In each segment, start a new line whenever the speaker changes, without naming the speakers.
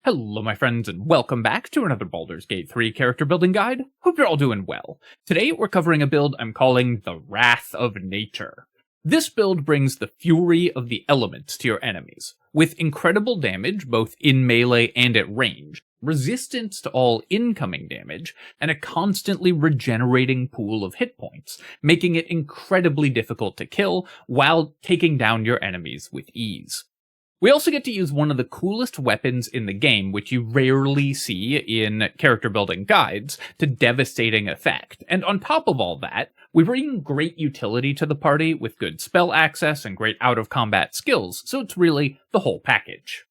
Hello my friends and welcome back to another Baldur's Gate 3 character building guide. Hope you're all doing well. Today we're covering a build I'm calling the Wrath of Nature. This build brings the fury of the elements to your enemies, with incredible damage both in melee and at range, resistance to all incoming damage, and a constantly regenerating pool of hit points, making it incredibly difficult to kill while taking down your enemies with ease. We also get to use one of the coolest weapons in the game, which you rarely see in character building guides, to devastating effect. And on top of all that, we bring great utility to the party with good spell access and great out-of-combat skills, so it's really the whole package.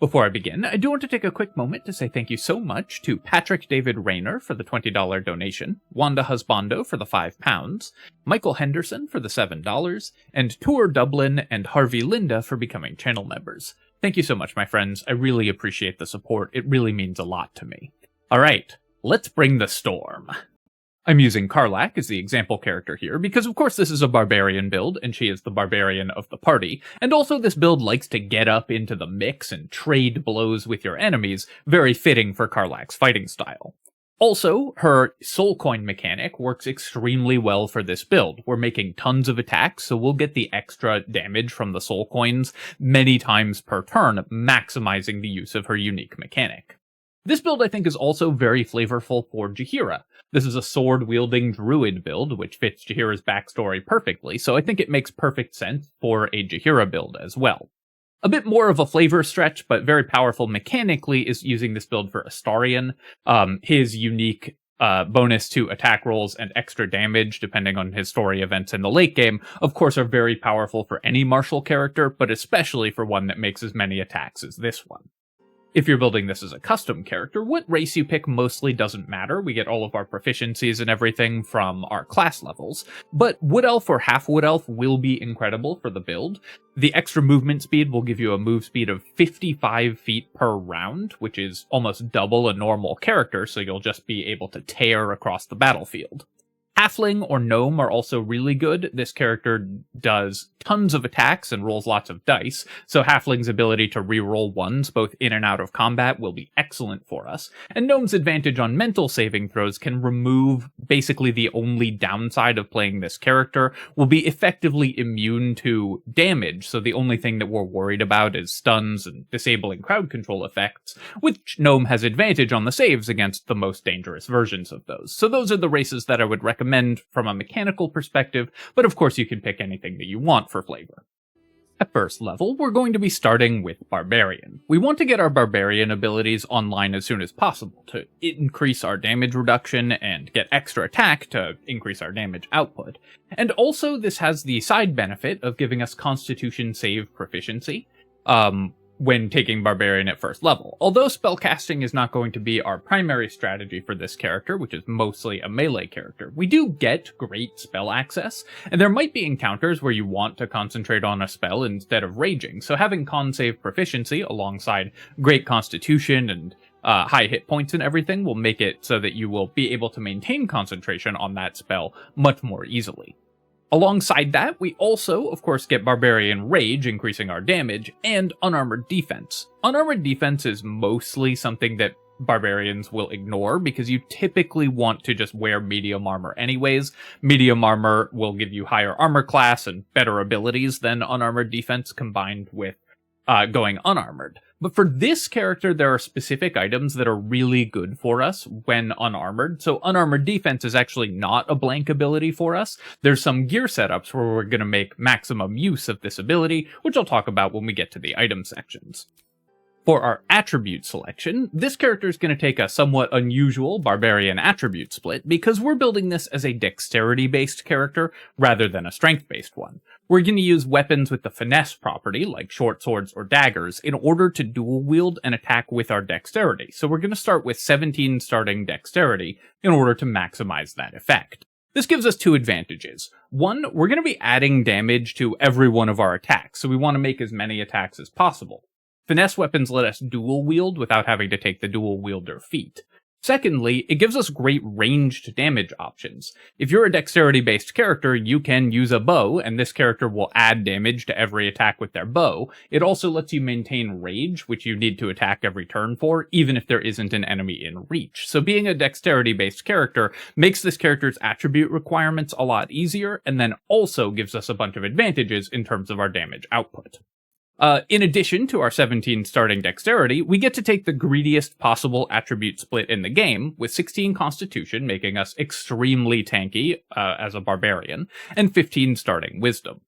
Before I begin, I do want to take a quick moment to say thank you so much to Patrick David Rayner for the $20 donation, Wanda Husbando for the £5, Michael Henderson for the $7, and Tour Dublin and Harvey Linda for becoming channel members. Thank you so much, my friends. I really appreciate the support. It really means a lot to me. Alright, let's bring the storm. I'm using Karlach as the example character here, because of course this is a Barbarian build, and she is the Barbarian of the party, and also this build likes to get up into the mix and trade blows with your enemies, very fitting for Karlach's fighting style. Also, her soul coin mechanic works extremely well for this build. We're making tons of attacks, so we'll get the extra damage from the soul coins many times per turn, maximizing the use of her unique mechanic. This build, I think, is also very flavorful for Jaheira. This is a sword-wielding Druid build, which fits Jaheira's backstory perfectly, so I think it makes perfect sense for a Jaheira build as well. A bit more of a flavor stretch, but very powerful mechanically, is using this build for Astarion. His unique bonus to attack rolls and extra damage, depending on his story events in the late game, of course are very powerful for any martial character, but especially for one that makes as many attacks as this one. If you're building this as a custom character, what race you pick mostly doesn't matter. We get all of our proficiencies and everything from our class levels, but Wood Elf or Half Wood Elf will be incredible for the build. The extra movement speed will give you a move speed of 55 feet per round, which is almost double a normal character, so you'll just be able to tear across the battlefield. Halfling or Gnome are also really good. This character does tons of attacks and rolls lots of dice, so Halfling's ability to reroll ones both in and out of combat will be excellent for us. And Gnome's advantage on mental saving throws can remove basically the only downside of playing this character. Will be effectively immune to damage, so the only thing that we're worried about is stuns and disabling crowd control effects, which Gnome has advantage on the saves against the most dangerous versions of those. So those are the races that I would recommend from a mechanical perspective, but of course you can pick anything that you want for flavor. At first level, we're going to be starting with Barbarian. We want to get our Barbarian abilities online as soon as possible to increase our damage reduction and get extra attack to increase our damage output. And also this has the side benefit of giving us Constitution save proficiency, when taking Barbarian at first level. Although spellcasting is not going to be our primary strategy for this character, which is mostly a melee character, we do get great spell access, and there might be encounters where you want to concentrate on a spell instead of raging, so having con save proficiency alongside great constitution and high hit points and everything will make it so that you will be able to maintain concentration on that spell much more easily. Alongside that, we also, of course, get Barbarian Rage, increasing our damage, and Unarmored Defense. Unarmored Defense is mostly something that Barbarians will ignore, because you typically want to just wear medium armor anyways. Medium armor will give you higher armor class and better abilities than Unarmored Defense combined with going unarmored. But for this character, there are specific items that are really good for us when unarmored. So Unarmored Defense is actually not a blank ability for us. There's some gear setups where we're going to make maximum use of this ability, which I'll talk about when we get to the item sections. For our attribute selection, this character is going to take a somewhat unusual Barbarian attribute split because we're building this as a dexterity-based character rather than a strength-based one. We're going to use weapons with the finesse property, like short swords or daggers, in order to dual wield and attack with our dexterity. So we're going to start with 17 starting dexterity in order to maximize that effect. This gives us two advantages. One, we're going to be adding damage to every one of our attacks, so we want to make as many attacks as possible. Finesse weapons let us dual wield without having to take the dual wielder feat. Secondly, it gives us great ranged damage options. If you're a dexterity-based character, you can use a bow, and this character will add damage to every attack with their bow. It also lets you maintain rage, which you need to attack every turn for, even if there isn't an enemy in reach. So being a dexterity-based character makes this character's attribute requirements a lot easier, and then also gives us a bunch of advantages in terms of our damage output. In addition to our 17 starting dexterity, we get to take the greediest possible attribute split in the game, with 16 constitution making us extremely tanky as a barbarian, and 15 starting wisdom.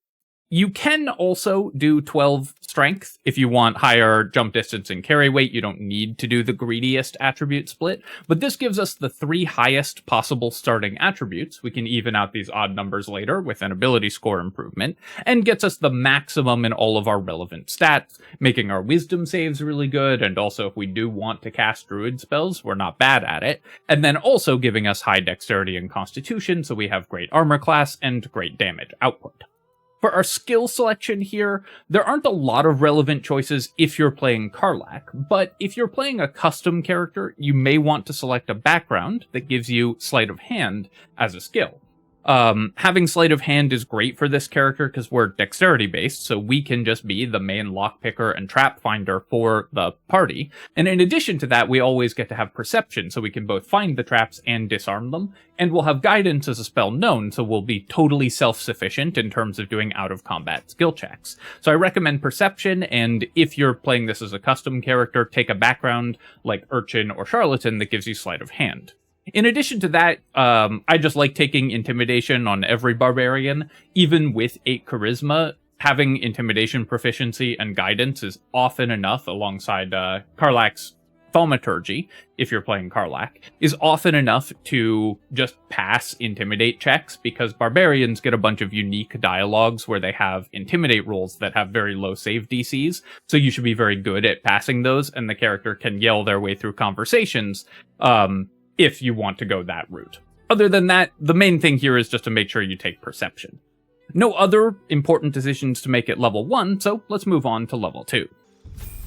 You can also do 12 strength if you want higher jump distance and carry weight. You don't need to do the greediest attribute split, but this gives us the 3 highest possible starting attributes. We can even out these odd numbers later with an ability score improvement, and gets us the maximum in all of our relevant stats, making our wisdom saves really good, and also if we do want to cast druid spells, we're not bad at it, and then also giving us high dexterity and constitution, so we have great armor class and great damage output. For our skill selection here, there aren't a lot of relevant choices if you're playing Karlach, but if you're playing a custom character, you may want to select a background that gives you Sleight of Hand as a skill. Having Sleight of Hand is great for this character because we're dexterity based, so we can just be the main lockpicker and trap finder for the party. And in addition to that, we always get to have perception, so we can both find the traps and disarm them. And we'll have guidance as a spell known, so we'll be totally self-sufficient in terms of doing out-of-combat skill checks. So I recommend perception, and if you're playing this as a custom character, take a background like Urchin or Charlatan that gives you Sleight of Hand. In addition to that, I just like taking Intimidation on every Barbarian. Even with 8 Charisma, having Intimidation proficiency and Guidance is often enough, alongside Karlach's Thaumaturgy, if you're playing Karlach, is often enough to just pass Intimidate checks, because Barbarians get a bunch of unique dialogues where they have Intimidate rolls that have very low save DCs, so you should be very good at passing those, and the character can yell their way through conversations, if you want to go that route. Other than that, the main thing here is just to make sure you take perception. No other important decisions to make at level 1, so let's move on to level 2.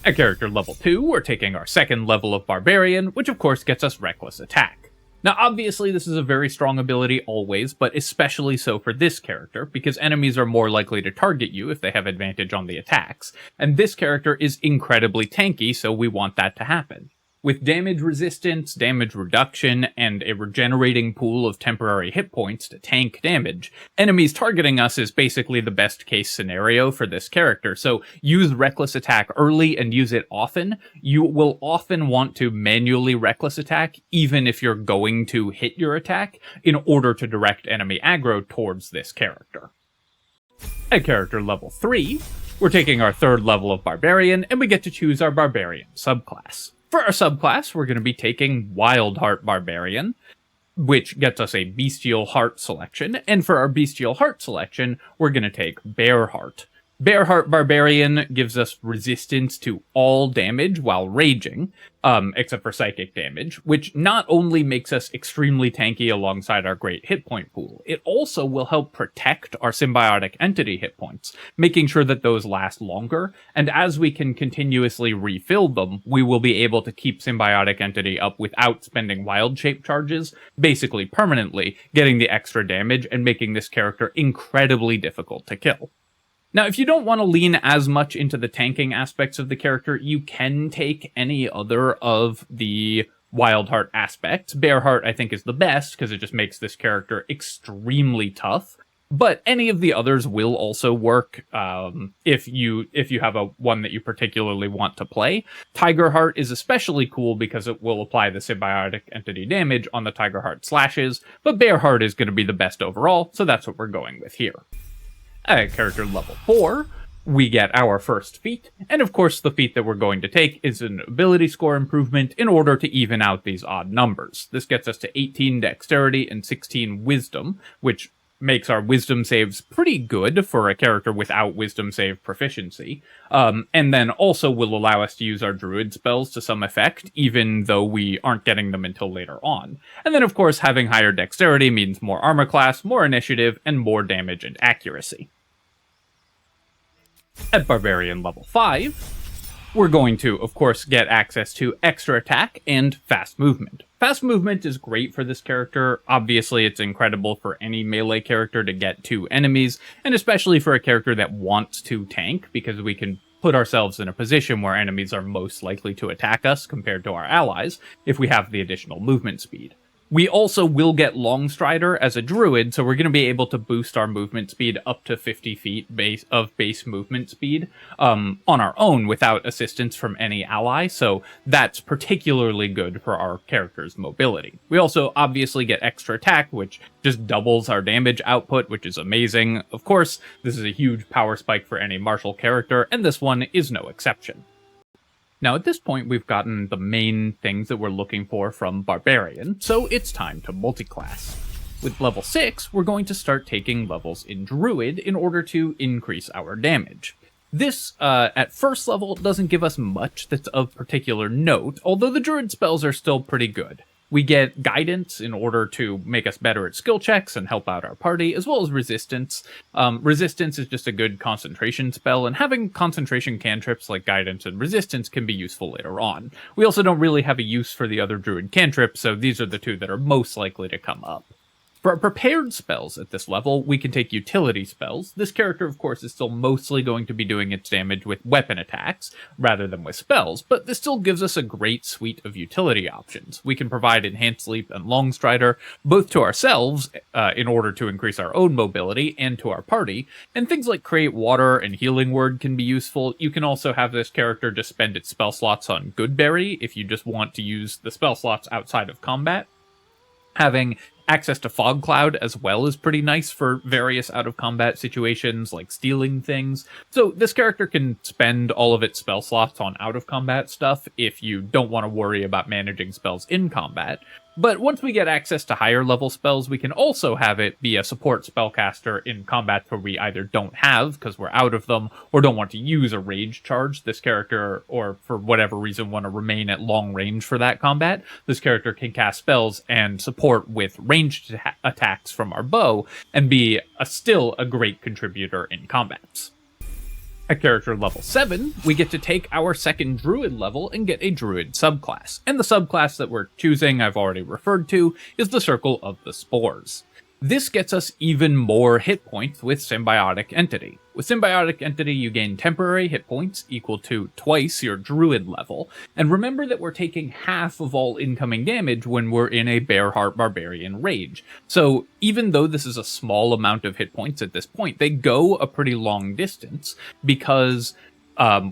At character level 2, we're taking our second level of Barbarian, which of course gets us Reckless Attack. Now obviously this is a very strong ability always, but especially so for this character, because enemies are more likely to target you if they have advantage on the attacks, and this character is incredibly tanky, so we want that to happen. With damage resistance, damage reduction, and a regenerating pool of temporary hit points to tank damage, enemies targeting us is basically the best case scenario for this character, so use Reckless Attack early and use it often. You will often want to manually Reckless Attack, even if you're going to hit your attack, in order to direct enemy aggro towards this character. At character level 3, we're taking our third level of Barbarian, and we get to choose our Barbarian subclass. For our subclass, we're going to be taking Wildheart Barbarian, which gets us a Bestial Heart selection, and for our Bestial Heart selection, we're going to take Bearheart. Bearheart Barbarian gives us resistance to all damage while raging, except for psychic damage, which not only makes us extremely tanky alongside our great hit point pool, it also will help protect our symbiotic entity hit points, making sure that those last longer, and as we can continuously refill them, we will be able to keep symbiotic entity up without spending wild shape charges, basically permanently, getting the extra damage and making this character incredibly difficult to kill. Now, if you don't want to lean as much into the tanking aspects of the character, you can take any other of the Wildheart aspects. Bearheart, I think, is the best, because it just makes this character extremely tough. But any of the others will also work if you have one that you particularly want to play. Tigerheart is especially cool because it will apply the symbiotic entity damage on the Tigerheart slashes, but Bearheart is going to be the best overall, so that's what we're going with here. At character level 4, we get our first feat, and of course the feat that we're going to take is an ability score improvement in order to even out these odd numbers. This gets us to 18 dexterity and 16 wisdom, which makes our wisdom saves pretty good for a character without wisdom save proficiency, and then also will allow us to use our druid spells to some effect, even though we aren't getting them until later on. And then of course having higher dexterity means more armor class, more initiative, and more damage and accuracy. At Barbarian level 5, we're going to, of course, get access to extra attack and fast movement. Fast movement is great for this character. Obviously, it's incredible for any melee character to get to enemies, and especially for a character that wants to tank, because we can put ourselves in a position where enemies are most likely to attack us compared to our allies if we have the additional movement speed. We also will get Longstrider as a druid, so we're going to be able to boost our movement speed up to 50 feet base movement speed on our own without assistance from any ally, so that's particularly good for our character's mobility. We also obviously get extra attack, which just doubles our damage output, which is amazing. Of course, this is a huge power spike for any martial character, and this one is no exception. Now at this point we've gotten the main things that we're looking for from Barbarian, so it's time to multiclass. With level 6, we're going to start taking levels in Druid in order to increase our damage. This, at first level, doesn't give us much that's of particular note, although the Druid spells are still pretty good. We get guidance in order to make us better at skill checks and help out our party, as well as resistance. Resistance is just a good concentration spell, and having concentration cantrips like guidance and resistance can be useful later on. We also don't really have a use for the other druid cantrips, so these are the two that are most likely to come up. For our prepared spells at this level, we can take utility spells. This character, of course, is still mostly going to be doing its damage with weapon attacks, rather than with spells, but this still gives us a great suite of utility options. We can provide Enhanced Leap and Longstrider, both to ourselves, in order to increase our own mobility, and to our party, and things like Create Water and Healing Word can be useful. You can also have this character just spend its spell slots on Goodberry, if you just want to use the spell slots outside of combat. Having access to Fog Cloud as well is pretty nice for various out-of-combat situations, like stealing things. So this character can spend all of its spell slots on out-of-combat stuff if you don't want to worry about managing spells in combat. But once we get access to higher level spells, we can also have it be a support spellcaster in combat where we either don't have, because we're out of them, or don't want to use a rage charge. This character, or for whatever reason want to remain at long range for that combat, this character can cast spells and support with ranged attacks from our bow, and be still a great contributor in combats. At character level 7, we get to take our second druid level and get a druid subclass. And the subclass that we're choosing, I've already referred to, is the Circle of the Spores. This gets us even more hit points with Symbiotic Entity. With Symbiotic Entity, you gain temporary hit points equal to twice your druid level, and remember that we're taking half of all incoming damage when we're in a Bearheart Barbarian rage. So even though this is a small amount of hit points at this point, they go a pretty long distance, because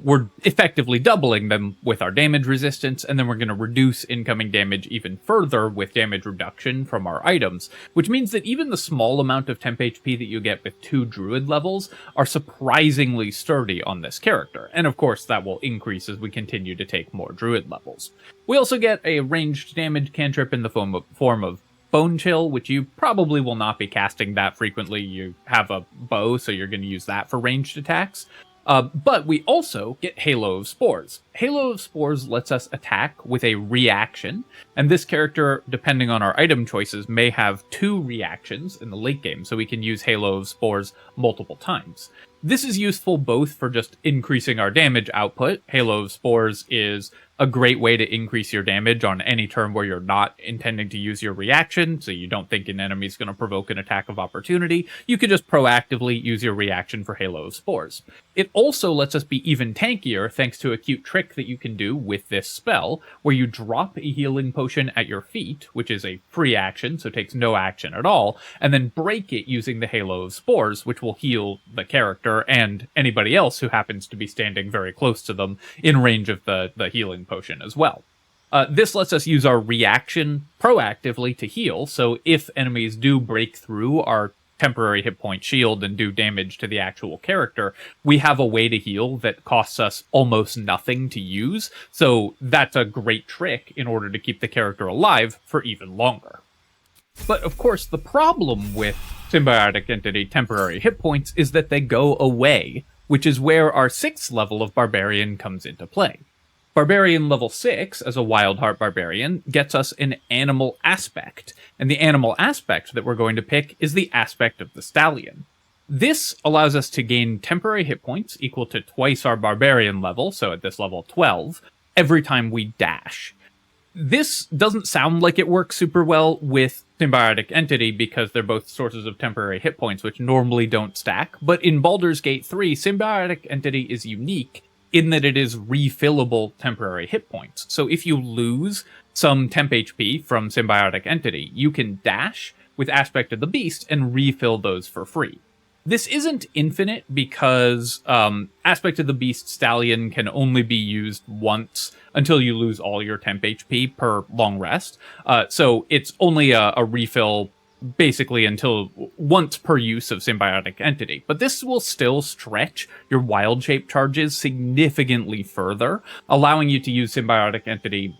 we're effectively doubling them with our damage resistance, and then we're going to reduce incoming damage even further with damage reduction from our items, which means that even the small amount of temp HP that you get with 2 druid levels are surprisingly sturdy on this character, and of course that will increase as we continue to take more druid levels. We also get a ranged damage cantrip in the form of Bone Chill, which you probably will not be casting that frequently. You have a bow, so you're going to use that for ranged attacks. But we also get Halo of Spores. Halo of Spores lets us attack with a reaction, and this character, depending on our item choices, may have 2 reactions in the late game, so we can use Halo of Spores multiple times. This is useful both for just increasing our damage output. Halo of Spores is a great way to increase your damage on any turn where you're not intending to use your reaction, so you don't think an enemy is going to provoke an attack of opportunity. You can just proactively use your reaction for Halo of Spores. It also lets us be even tankier thanks to a cute trick that you can do with this spell, where you drop a healing potion at your feet, which is a free action, so takes no action at all, and then break it using the Halo of Spores, which will heal the character and anybody else who happens to be standing very close to them in range of the healing potion as well. This lets us use our reaction proactively to heal, so if enemies do break through our temporary hit point shield and do damage to the actual character, we have a way to heal that costs us almost nothing to use, so that's a great trick in order to keep the character alive for even longer. But of course, the problem with Symbiotic Entity temporary hit points is that they go away, which is where our 6th level of Barbarian comes into play. Barbarian level 6, as a Wildheart Barbarian, gets us an animal aspect, and the animal aspect that we're going to pick is the aspect of the Stallion. This allows us to gain temporary hit points equal to twice our Barbarian level, so at this level 12, every time we dash. This doesn't sound like it works super well with Symbiotic Entity because they're both sources of temporary hit points, which normally don't stack. But in Baldur's Gate 3, Symbiotic Entity is unique in that it is refillable temporary hit points. So if you lose some temp HP from Symbiotic Entity, you can dash with Aspect of the Beast and refill those for free. This isn't infinite because Aspect of the Beast Stallion can only be used once until you lose all your temp HP per long rest. So it's only a refill basically until once per use of Symbiotic Entity. But this will still stretch your wild shape charges significantly further, allowing you to use Symbiotic Entity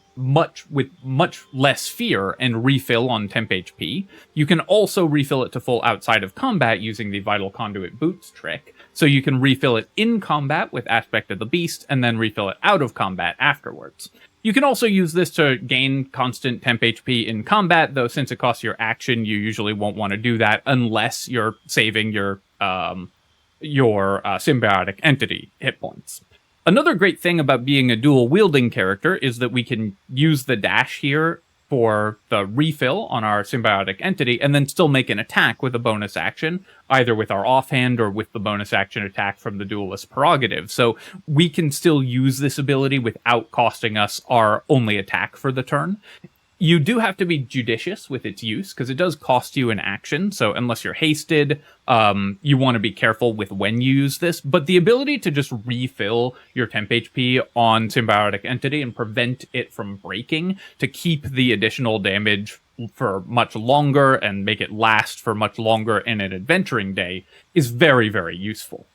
with much less fear and refill on temp HP. You can also refill it to full outside of combat using the Vital Conduit Boots trick. So you can refill it in combat with Aspect of the Beast and then refill it out of combat afterwards. You can also use this to gain constant temp HP in combat, though since it costs your action, you usually won't want to do that unless you're saving your Symbiotic Entity hit points. Another great thing about being a dual-wielding character is that we can use the dash here for the refill on our Symbiotic Entity, and then still make an attack with a bonus action, either with our offhand or with the bonus action attack from the Duelist Prerogative. So we can still use this ability without costing us our only attack for the turn. You do have to be judicious with its use, because it does cost you an action, so unless you're hasted, you want to be careful with when you use this, but the ability to just refill your temp HP on Symbiotic Entity and prevent it from breaking, to keep the additional damage for much longer and make it last for much longer in an adventuring day, is very, very useful.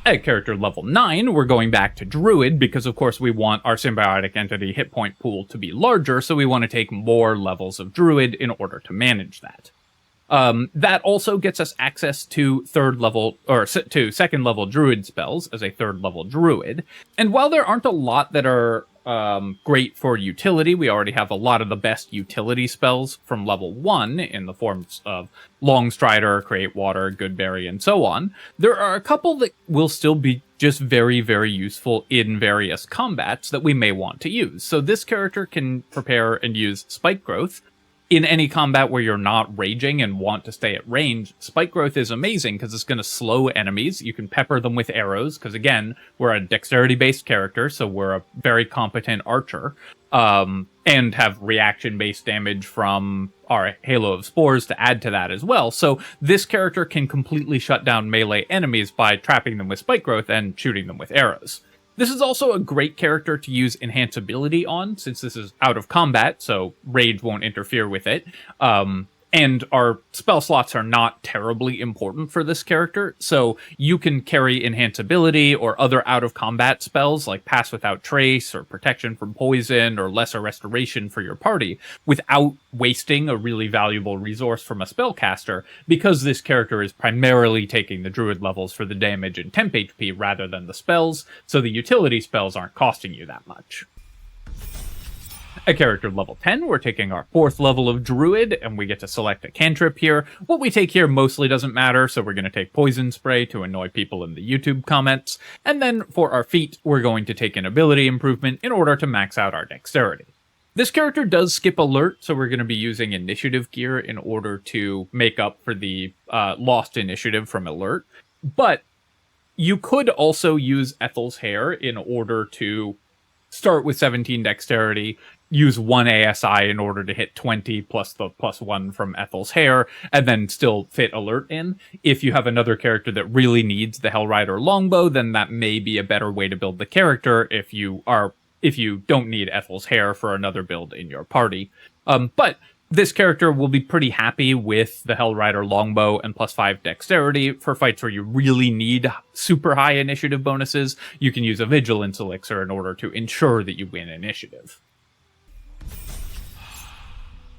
At character level 9, we're going back to Druid, because of course we want our Symbiotic Entity hit point pool to be larger, so we want to take more levels of Druid in order to manage that. That also gets us access to second level Druid spells as a third level Druid. And while there aren't a lot that are great for utility, we already have a lot of the best utility spells from level 1 in the forms of Longstrider, Create Water, Goodberry, and so on. There are a couple that will still be just very, very useful in various combats that we may want to use. So this character can prepare and use Spike Growth. In any combat where you're not raging and want to stay at range, Spike Growth is amazing because it's going to slow enemies. You can pepper them with arrows, because again, we're a dexterity-based character, so we're a very competent archer, and have reaction-based damage from our Halo of Spores to add to that as well. So this character can completely shut down melee enemies by trapping them with Spike Growth and shooting them with arrows. This is also a great character to use Enhanceability on, since this is out of combat, so Rage won't interfere with it. And our spell slots are not terribly important for this character, so you can carry Enhanceability or other out-of-combat spells like Pass Without Trace or Protection from Poison or Lesser Restoration for your party without wasting a really valuable resource from a spellcaster, because this character is primarily taking the Druid levels for the damage and temp HP rather than the spells, so the utility spells aren't costing you that much. At character level 10, we're taking our 4th level of Druid, and we get to select a cantrip here. What we take here mostly doesn't matter, so we're going to take Poison Spray to annoy people in the YouTube comments. And then for our feat, we're going to take an ability improvement in order to max out our dexterity. This character does skip alert, so we're going to be using initiative gear in order to make up for the lost initiative from alert. But you could also use Ethel's Hair in order to start with 17 dexterity, use 1 ASI in order to hit 20 plus the +1 from Ethel's Hair, and then still fit alert in. If you have another character that really needs the Hellrider Longbow, then that may be a better way to build the character if you don't need Ethel's Hair for another build in your party. But this character will be pretty happy with the Hellrider Longbow and +5 dexterity. For fights where you really need super high initiative bonuses, you can use a Vigilance Elixir in order to ensure that you win initiative.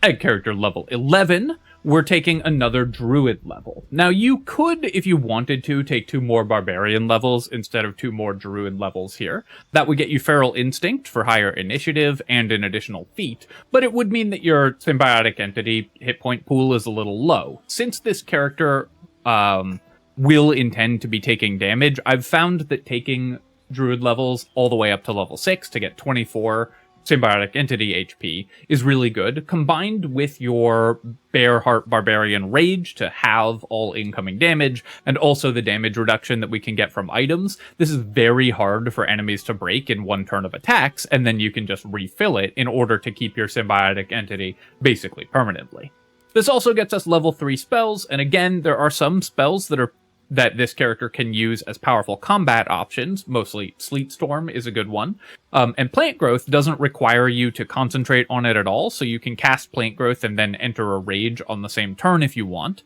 At character level 11, we're taking another Druid level. Now, you could, if you wanted to, take 2 more Barbarian levels instead of 2 more Druid levels here. That would get you Feral Instinct for higher initiative and an additional feat, but it would mean that your Symbiotic Entity hit point pool is a little low. Since this character will intend to be taking damage, I've found that taking Druid levels all the way up to level 6 to get 24 symbiotic entity HP is really good, combined with your Bearheart Barbarian Rage to halve all incoming damage, and also the damage reduction that we can get from items. This is very hard for enemies to break in one turn of attacks, and then you can just refill it in order to keep your symbiotic entity basically permanently. This also gets us level 3 spells, and again, there are some spells that this character can use as powerful combat options. Mostly Sleet Storm is a good one. And Plant Growth doesn't require you to concentrate on it at all, so you can cast Plant Growth and then enter a rage on the same turn if you want,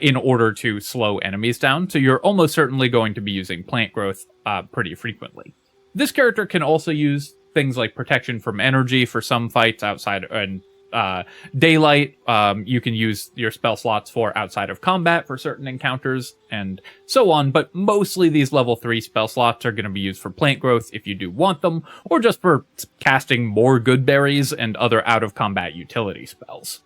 in order to slow enemies down. So you're almost certainly going to be using Plant Growth pretty frequently. This character can also use things like Protection from Energy for some fights outside, and Daylight, you can use your spell slots for outside of combat for certain encounters, and so on, but mostly these level 3 spell slots are going to be used for Plant Growth if you do want them, or just for casting more good berries and other out-of-combat utility spells.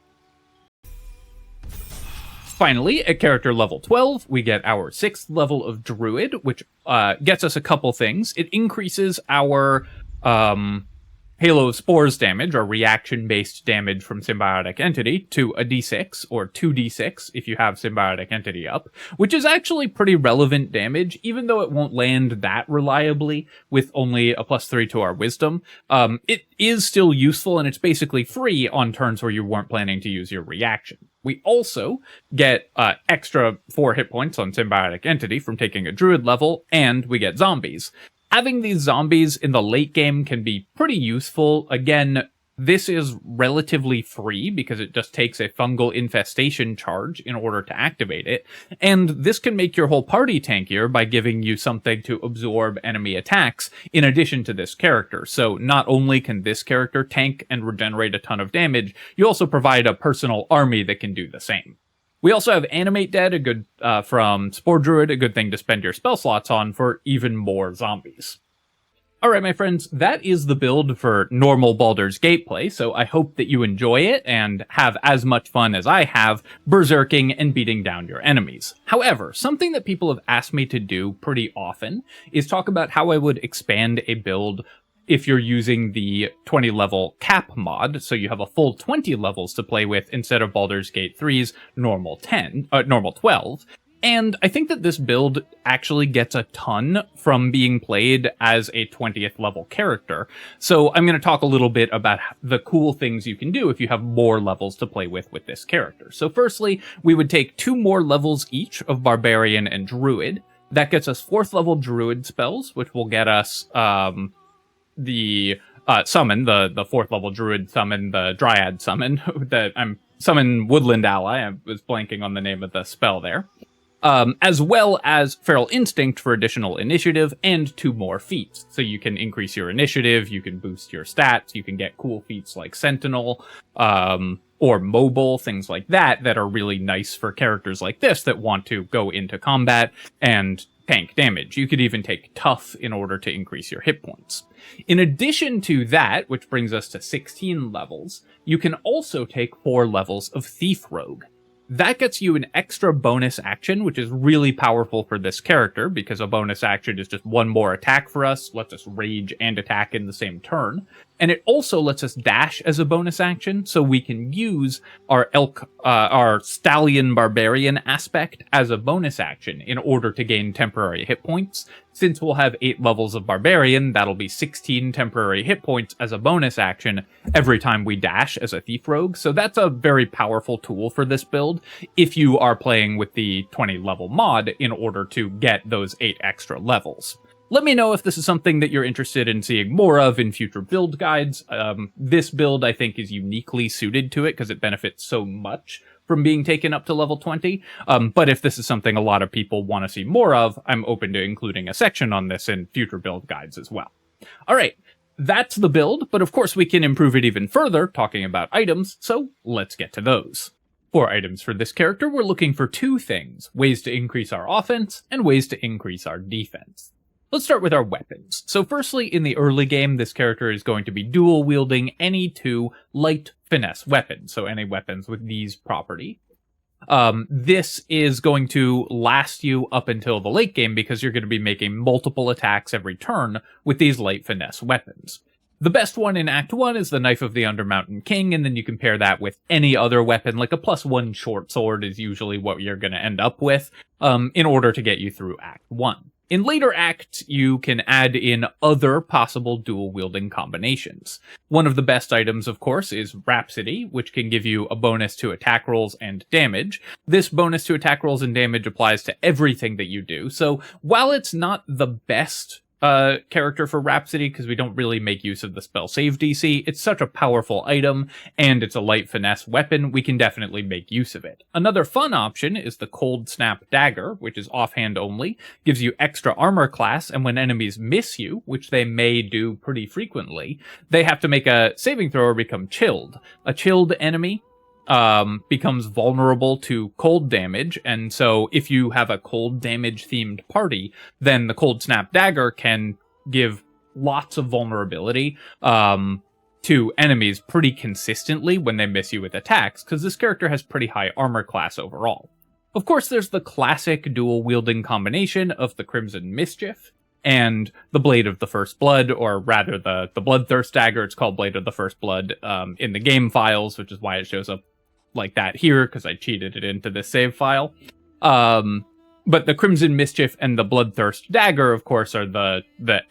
Finally, at character level 12, we get our 6th level of Druid, which gets us a couple things. It increases our Halo of Spores damage, or reaction-based damage from Symbiotic Entity, to a d6, or 2d6 if you have Symbiotic Entity up, which is actually pretty relevant damage, even though it won't land that reliably with only a +3 to our Wisdom. It is still useful, and it's basically free on turns where you weren't planning to use your reaction. We also get extra 4 hit points on Symbiotic Entity from taking a Druid level, and we get zombies. Having these zombies in the late game can be pretty useful. Again, this is relatively free because it just takes a fungal infestation charge in order to activate it, and this can make your whole party tankier by giving you something to absorb enemy attacks in addition to this character. So not only can this character tank and regenerate a ton of damage, you also provide a personal army that can do the same. We also have Animate Dead, a good from Spore Druid, a good thing to spend your spell slots on for even more zombies. Alright, my friends, that is the build for normal Baldur's Gate play, so I hope that you enjoy it and have as much fun as I have berserking and beating down your enemies. However, something that people have asked me to do pretty often is talk about how I would expand a build if you're using the 20 level cap mod, so you have a full 20 levels to play with instead of Baldur's Gate 3's normal 12. And I think that this build actually gets a ton from being played as a 20th level character. So I'm going to talk a little bit about the cool things you can do if you have more levels to play with this character. So firstly, we would take 2 more levels each of Barbarian and Druid. That gets us 4th level Druid spells, which will get us the summon, the 4th level Druid summon, the Dryad summon, summon Woodland Ally, I was blanking on the name of the spell there, as well as Feral Instinct for additional initiative, and 2 more feats. So you can increase your initiative, you can boost your stats, you can get cool feats like Sentinel, or Mobile, things like that are really nice for characters like this that want to go into combat and tank damage. You could even take Tough in order to increase your hit points. In addition to that, which brings us to 16 levels, you can also take 4 levels of Thief Rogue. That gets you an extra bonus action, which is really powerful for this character, because a bonus action is just 1 more attack for us, lets us rage and attack in the same turn. And it also lets us dash as a bonus action, so we can use our Stallion Barbarian aspect as a bonus action in order to gain temporary hit points. Since we'll have 8 levels of Barbarian, that'll be 16 temporary hit points as a bonus action every time we dash as a Thief Rogue. So that's a very powerful tool for this build if you are playing with the 20 level mod in order to get those 8 extra levels. Let me know if this is something that you're interested in seeing more of in future build guides. This build, I think, is uniquely suited to it because it benefits so much from being taken up to level 20. But if this is something a lot of people want to see more of, I'm open to including a section on this in future build guides as well. All right, that's the build, but of course we can improve it even further talking about items, so let's get to those. For items for this character, we're looking for 2 things: ways to increase our offense and ways to increase our defense. Let's start with our weapons. So firstly, in the early game, this character is going to be dual wielding any 2 light finesse weapons, so any weapons with these property. This is going to last you up until the late game because you're going to be making multiple attacks every turn with these light finesse weapons. The best one in Act 1 is the Knife of the Undermountain King, and then you can pair that with any other weapon, like a +1 short sword is usually what you're going to end up with, in order to get you through Act 1. In later acts, you can add in other possible dual-wielding combinations. One of the best items, of course, is Rhapsody, which can give you a bonus to attack rolls and damage. This bonus to attack rolls and damage applies to everything that you do, so while it's not the best character for Rhapsody, because we don't really make use of the spell save DC, it's such a powerful item, and it's a light finesse weapon, we can definitely make use of it. Another fun option is the Cold Snap Dagger, which is offhand only, gives you extra armor class, and when enemies miss you, which they may do pretty frequently, they have to make a saving throw or become chilled. A chilled enemy becomes vulnerable to cold damage, and so if you have a cold damage themed party, then the Cold Snap Dagger can give lots of vulnerability to enemies pretty consistently when they miss you with attacks, because this character has pretty high armor class overall. Of course, there's the classic dual-wielding combination of the Crimson Mischief and the Blade of the First Blood, or rather the Bloodthirst Dagger. It's called Blade of the First Blood in the game files, which is why it shows up like that here, because I cheated it into this save file. But the Crimson Mischief and the Bloodthirst Dagger, of course, are the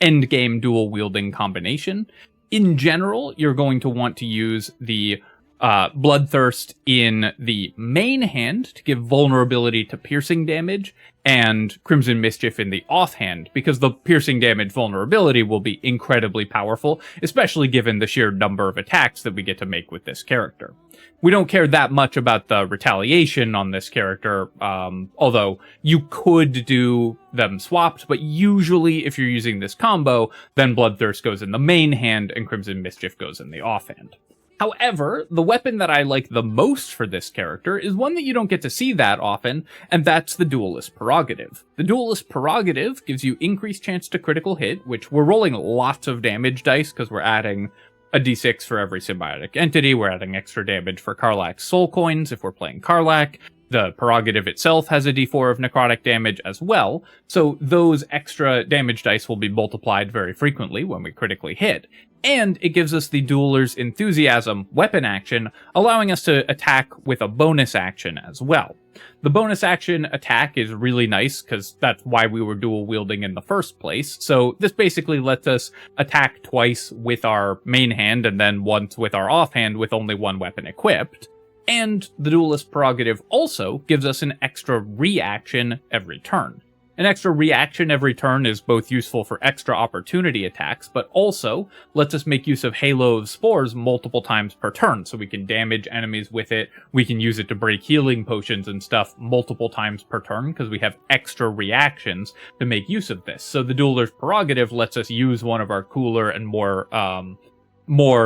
endgame dual-wielding combination. In general, you're going to want to use the Bloodthirst in the main hand to give vulnerability to piercing damage, and Crimson Mischief in the offhand, because the piercing damage vulnerability will be incredibly powerful, especially given the sheer number of attacks that we get to make with this character. We don't care that much about the retaliation on this character, although you could do them swapped, but usually if you're using this combo, then Bloodthirst goes in the main hand and Crimson Mischief goes in the offhand. However, the weapon that I like the most for this character is one that you don't get to see that often, and that's the Duelist Prerogative. The Duelist Prerogative gives you increased chance to critical hit, which we're rolling lots of damage dice because we're adding a d6 for every symbiotic entity, we're adding extra damage for Karlach's soul coins if we're playing Karlach. The Prerogative itself has a d4 of necrotic damage as well, so those extra damage dice will be multiplied very frequently when we critically hit. And it gives us the Dueler's Enthusiasm weapon action, allowing us to attack with a bonus action as well. The bonus action attack is really nice, because that's why we were dual wielding in the first place, so this basically lets us attack twice with our main hand, and then once with our offhand with only one weapon equipped. And the Duelist Prerogative also gives us an extra reaction every turn. An extra reaction every turn is both useful for extra opportunity attacks, but also lets us make use of Halo of Spores multiple times per turn, so we can damage enemies with it, we can use it to break healing potions and stuff multiple times per turn, because we have extra reactions to make use of this. So the Dueler's Prerogative lets us use one of our cooler and more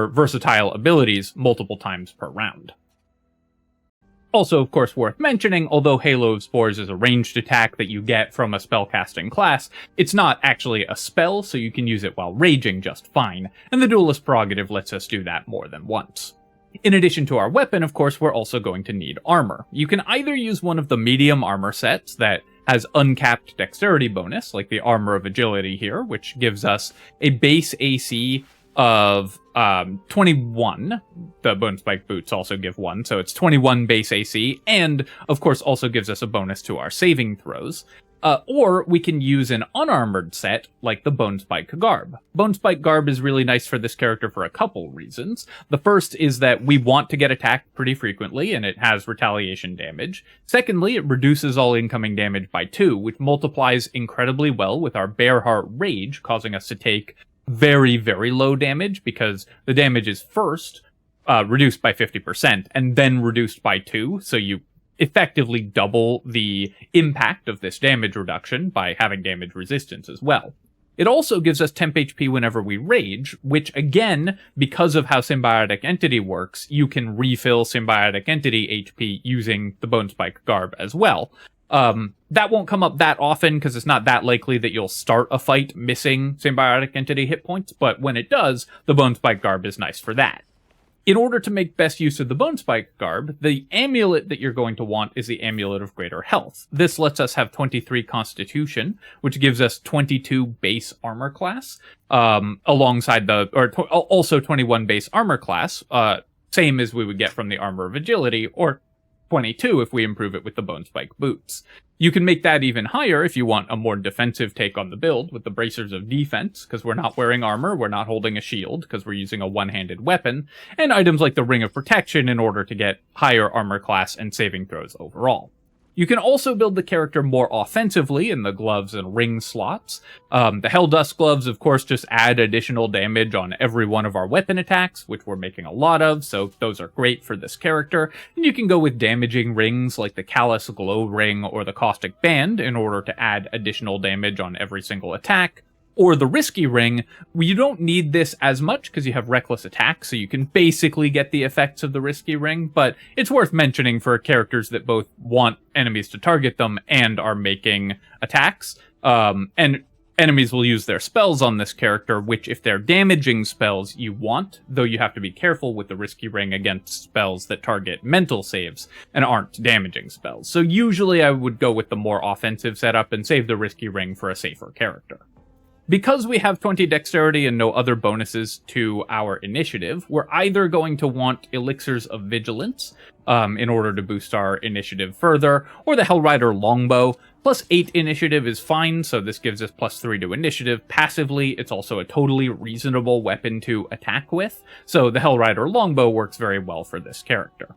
versatile abilities multiple times per round. Also, of course, worth mentioning, although Halo of Spores is a ranged attack that you get from a spellcasting class, it's not actually a spell, so you can use it while raging just fine, and the Duelist Prerogative lets us do that more than once. In addition to our weapon, of course, we're also going to need armor. You can either use one of the medium armor sets that has uncapped dexterity bonus, like the Armor of Agility here, which gives us a base AC of 21. The Bone Spike Boots also give 1, so it's 21 base AC, and of course also gives us a bonus to our saving throws. Or we can use an unarmored set like the Bone Spike Garb. Bone Spike Garb is really nice for this character for a couple reasons. The first is that we want to get attacked pretty frequently, and it has retaliation damage. Secondly, it reduces all incoming damage by 2, which multiplies incredibly well with our Bearheart Rage, causing us to take very, very low damage, because the damage is first reduced by 50% and then reduced by 2, so you effectively double the impact of this damage reduction by having damage resistance as well. It also gives us temp HP whenever we rage, which again, because of how Symbiotic Entity works, you can refill Symbiotic Entity HP using the Bone Spike Garb as well. That won't come up that often because it's not that likely that you'll start a fight missing Symbiotic Entity hit points, but when it does, the Bone Spike Garb is nice for that. In order to make best use of the Bone Spike Garb, the amulet that you're going to want is the Amulet of Greater Health. This lets us have 23 Constitution, which gives us 22 base armor class, alongside also 21 base armor class, same as we would get from the Armor of Agility, or 22 if we improve it with the Bone Spike Boots. You can make that even higher if you want a more defensive take on the build with the Bracers of Defense, because we're not wearing armor, we're not holding a shield, because we're using a one-handed weapon, and items like the Ring of Protection in order to get higher armor class and saving throws overall. You can also build the character more offensively in the gloves and ring slots. The Helldust gloves, of course, just add additional damage on every one of our weapon attacks, which we're making a lot of, so those are great for this character. And you can go with damaging rings like the Callous Glow Ring or the Caustic Band in order to add additional damage on every single attack. Or the Risky Ring, you don't need this as much because you have Reckless Attack, so you can basically get the effects of the Risky Ring, but it's worth mentioning for characters that both want enemies to target them and are making attacks. And enemies will use their spells on this character, which if they're damaging spells you want, though you have to be careful with the Risky Ring against spells that target mental saves and aren't damaging spells. So usually I would go with the more offensive setup and save the Risky Ring for a safer character. Because we have 20 dexterity and no other bonuses to our initiative, we're either going to want Elixirs of Vigilance in order to boost our initiative further, or the Hellrider Longbow. Plus 8 initiative is fine, so this gives us plus 3 to initiative. Passively, it's also a totally reasonable weapon to attack with, so the Hellrider Longbow works very well for this character.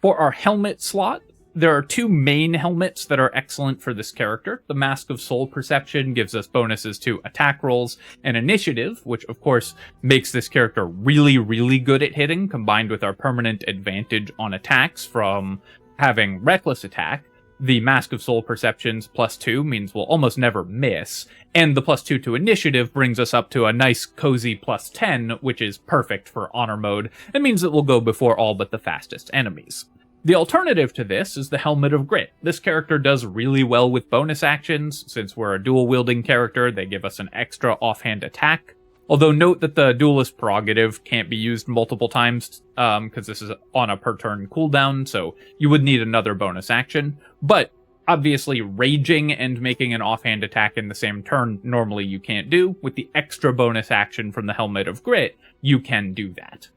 For our helmet slot, there are 2 main helmets that are excellent for this character. The Mask of Soul Perception gives us bonuses to attack rolls and initiative, which of course makes this character really, really good at hitting, combined with our permanent advantage on attacks from having Reckless Attack. The Mask of Soul Perceptions +2 means we'll almost never miss, and the +2 to initiative brings us up to a nice cozy +10, which is perfect for honor mode, and means that we'll go before all but the fastest enemies. The alternative to this is the Helmet of Grit. This character does really well with bonus actions. Since we're a dual-wielding character, they give us an extra offhand attack. Although note that the Duelist Prerogative can't be used multiple times, because this is on a per-turn cooldown, so you would need another bonus action. But obviously, raging and making an offhand attack in the same turn normally you can't do. With the extra bonus action from the Helmet of Grit, you can do that.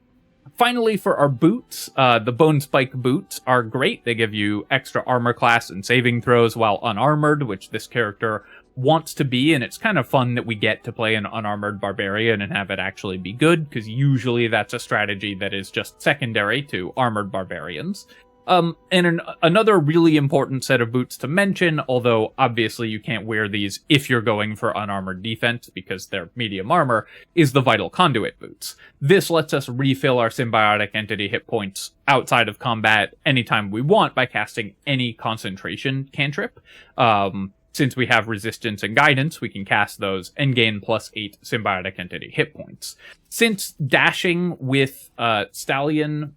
Finally, for our boots, the Bone Spike boots are great. They give you extra armor class and saving throws while unarmored, which this character wants to be, and it's kind of fun that we get to play an unarmored barbarian and have it actually be good, because usually that's a strategy that is just secondary to armored barbarians. Another really important set of boots to mention, although obviously you can't wear these if you're going for unarmored defense because they're medium armor, is the Vital Conduit boots. This lets us refill our symbiotic entity hit points outside of combat anytime we want by casting any concentration cantrip. Since we have resistance and guidance, we can cast those and gain +8 symbiotic entity hit points. Since dashing with Stallion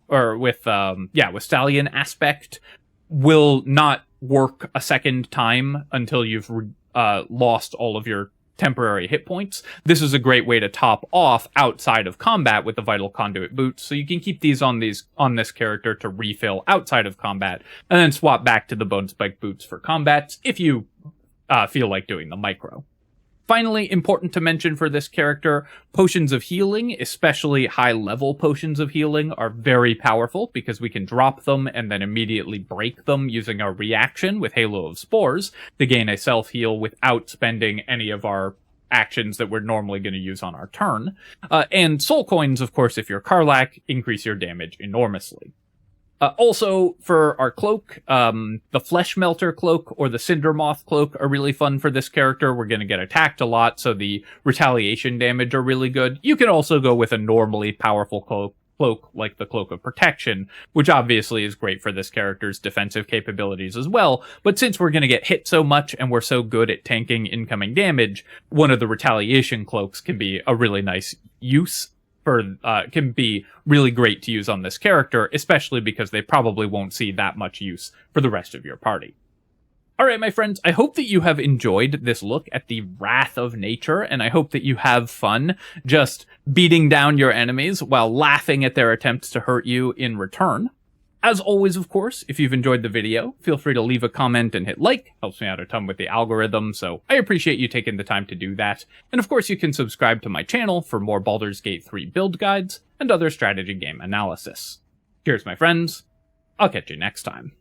aspect will not work a second time until you've lost all of your temporary hit points, this is a great way to top off outside of combat with the Vital Conduit boots, so you can keep these on this character to refill outside of combat, and then swap back to the Bone Spike boots for combat if you feel like doing the micro. Finally, important to mention for this character, potions of healing, especially high-level potions of healing, are very powerful because we can drop them and then immediately break them using our reaction with Halo of Spores to gain a self-heal without spending any of our actions that we're normally going to use on our turn. And soul coins, of course, if you're Karlach, increase your damage enormously. Also, for our cloak, the Flesh Melter cloak or the Cinder Moth cloak are really fun for this character. We're going to get attacked a lot, so the retaliation damage are really good. You can also go with a normally powerful cloak like the Cloak of Protection, which obviously is great for this character's defensive capabilities as well. But since we're going to get hit so much and we're so good at tanking incoming damage, one of the retaliation cloaks can be a really nice use. Can be really great to use on this character, especially because they probably won't see that much use for the rest of your party. Alright, my friends, I hope that you have enjoyed this look at the Wrath of Nature, and I hope that you have fun just beating down your enemies while laughing at their attempts to hurt you in return. As always, of course, if you've enjoyed the video, feel free to leave a comment and hit like. Helps me out a ton with the algorithm, so I appreciate you taking the time to do that. And of course, you can subscribe to my channel for more Baldur's Gate 3 build guides and other strategy game analysis. Cheers, my friends. I'll catch you next time.